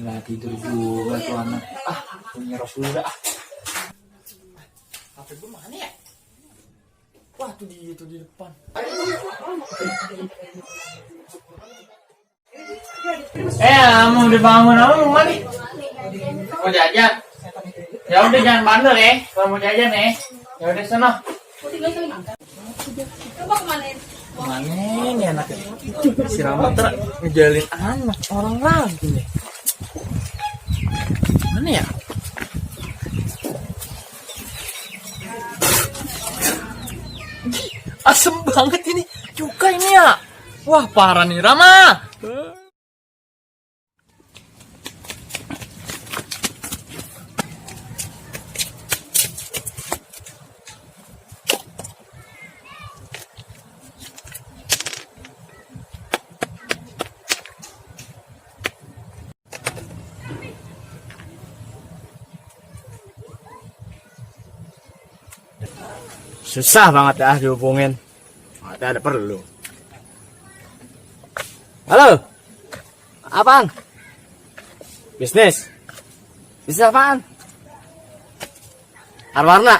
Nggak tidur juga tuh anak. Nyerok dulu dah. HP gue mana ya? Wah, tuh di depan. Mau dibangun apa rumah nih? Mau jajan? Ya udah jangan bandel ya. Kalau mau jajan ya. Ya udah sana. Coba kemana? Mana nih anaknya? Si Rama ngejalin anak orang lagi nih. Mana ya? Asem banget ini cuka ini ya. Wah parah nih Rama. Susah banget ya dihubungin. Ada perlu. Halo. Apaan? Bisnis. Bisnis apaan? Arwarna.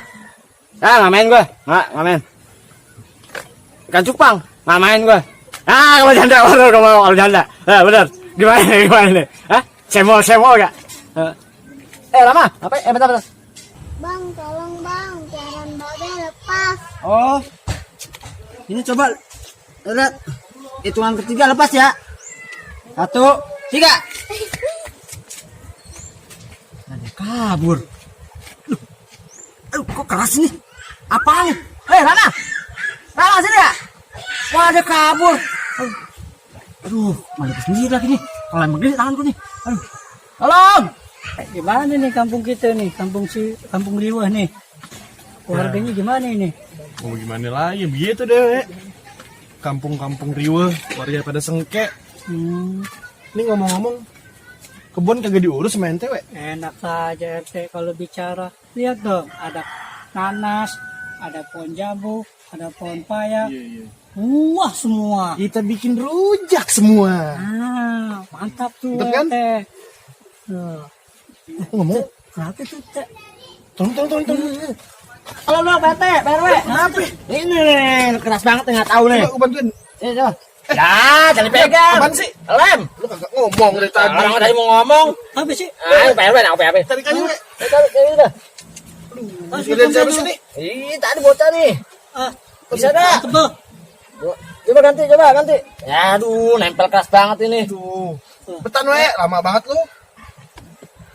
Nggak main gue. Nggak main. Ikan cupang. Nggak main gue. Kalau janda bener kalau janda. Bener. Gimana nih? Semol gak? Lama. Apa? Bentar. Bang, tolong bang, jangan babe lepas. Oh, ini coba lihat hitungan ketiga lepas ya. 1, 3. Ada kabur. Kok keras nih? Apaan? Rana sini ya. Wah ada kabur. Aduh, malah sendiri lagi nih. Kalau yang begini tanganku nih. Aduh, tolong. Gimana nih kampung kita nih, kampung Riwah nih, warganya gimana ini? Mau gimana lagi, begitu deh. Kampung Riwah, warga pada sengke. Ini ngomong-ngomong, kebun kagak diurus sama ente, we? Enak saja RT kalau bicara. Lihat dong, ada nanas, ada pohon jambu, ada pohon paya. Buah semua. Kita bikin rujak semua. Mantap tuh kan? Ngomong kenapa tuh Teh? Tolong. Halo Pak RW. Kenapa? Ini nih, keras banget nggak tahu nih. Aku bantuin. Coba. Ya, jangan pegang. Apaan sih? Lem. Lu kagak ngomong dari tadi. Orang tadi mau ngomong. Apa sih? Pak RW, apa? Tadi kan we. Tadi udah. Kalian siapa sih nih? Tadi bocah nih. Bisa dah. Coba ganti. Ya, aduh, nempel keras banget ini. Tuh. Betan we, lama banget lu.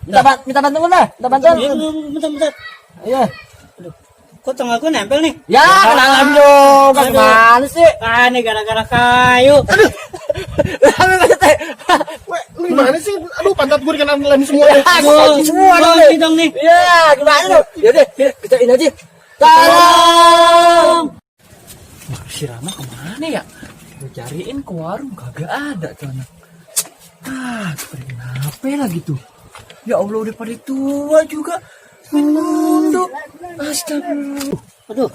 Minta bantuan dah. Bentar. Iya. Aduh. Kok tengah gue nempel nih? Ya, kenalan juga. Gimana sih? Ini gara-gara kayu. Aduh. Lu gimana sih? Aduh, pantat gue dikena lem semua. Semua dong nih. Iya, gimana lu? Yaudah, kita ini aja. Tolong. Si Rama kemana ya? Gue cariin ke warung kagak ada tuh anak. Kenapa lagi tuh? Ya Allah udah pada tua juga. Menunduk. Astagfirullah. Aduh.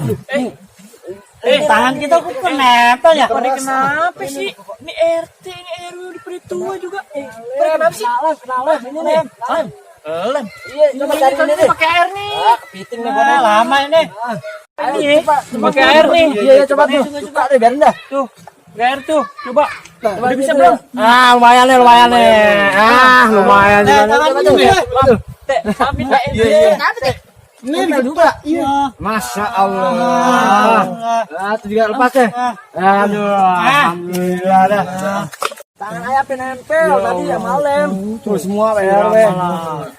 Tangan kita kok nempel ya? Kenapa sih? Ini RT, ini RW udah pada tua juga. Kenapa sih? Kenalan. Ini lem. Lem. Iya, coba cari ini nih. Pakai air nih. Kepiting nih gua lama ini. Ini pakai air nih. Iya, coba tuh. Suka deh, biarin dah. Tuh. Air tuh. Coba. Udah bisa belum? Lumayan nih. Lumayan. Coba tuh. Amin. Iya. Ini juga. Iya. Masya Allah. Itu juga lepas deh. Aduh, alhamdulillah dah. Tangan ayah penempel tadi ya malam. Tuh semua RW.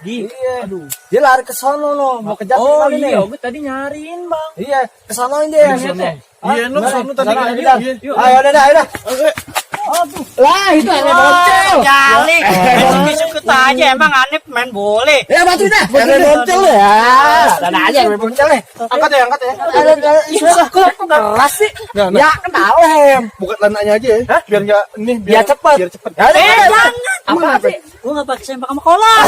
Iya. Aduh. Dia lari ke sono loh, mau kejar kali nih. Gue tadi nyariin bang. Iya, ke sono dia. Iya, lu sono tadi kan. Ayo udah. Lah itu RW boncel. Jali. Besok kita aja emang Anip main boleh. Ya bantuin dah. RW boncel ya. Sana aja RW boncel nih. Angkat ya. Kok keras sih? Ya kenal lem. Buka lananya aja ya. Biar enggak ini Biar cepet. Jangan. Apa sih? Gua enggak pakai sempak sama kolak.